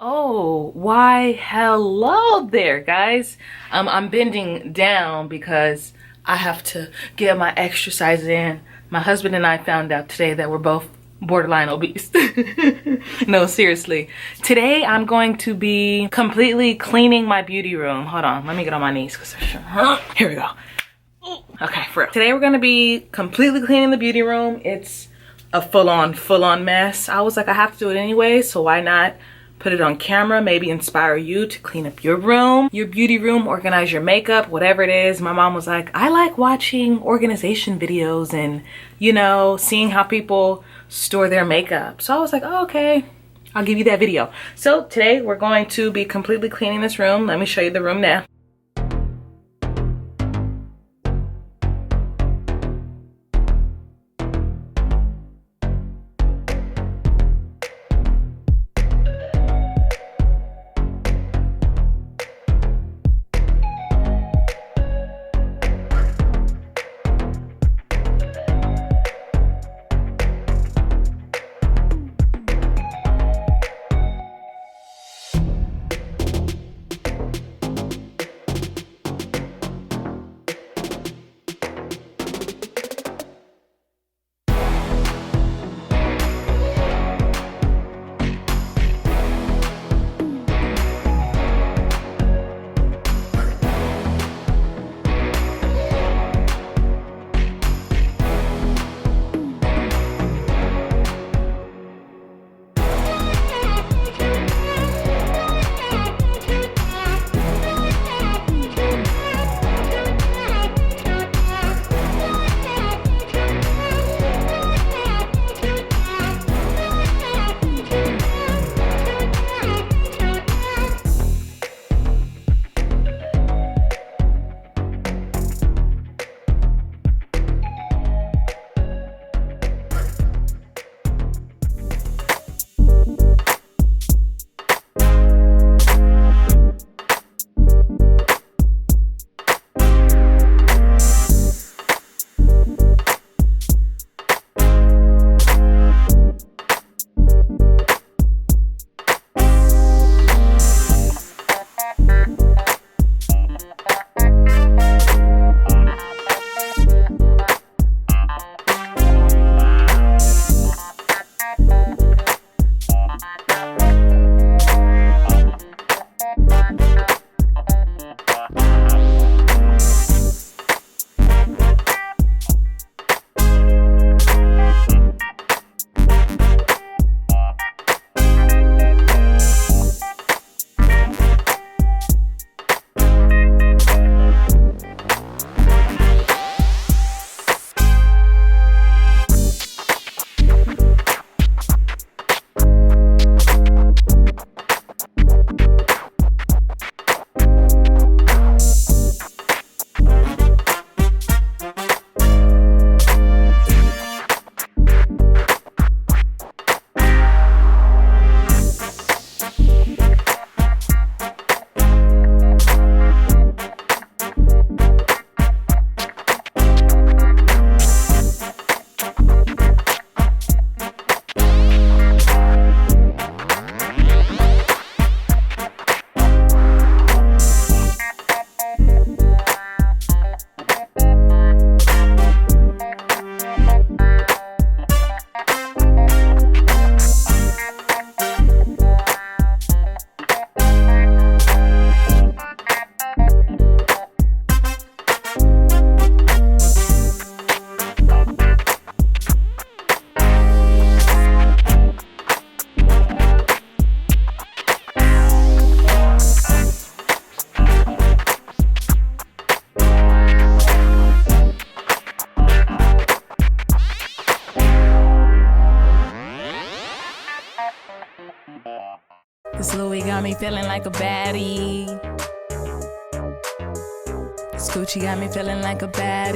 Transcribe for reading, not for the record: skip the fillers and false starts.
Oh, why hello there, guys. I'm bending down because I have to get my exercise in. My husband and I found out today that we're both borderline obese. No, seriously. Today I'm going to be completely cleaning my beauty room. Hold on, let me get on my knees because here we go. Okay, for real. Today we're gonna be completely cleaning the beauty room. It's a full-on mess. I was like, I have to do it anyway, so why not put it on camera, maybe inspire you to clean up your room, your beauty room, organize your makeup, whatever it is. My mom was like, I like watching organization videos and, you know, seeing how people store their makeup. So I was like, oh, okay, I'll give you that video. So today we're going to be completely cleaning this room. Let me show you the room now. This Louis got me feeling like a baddie. This Gucci got me feeling like a baddie.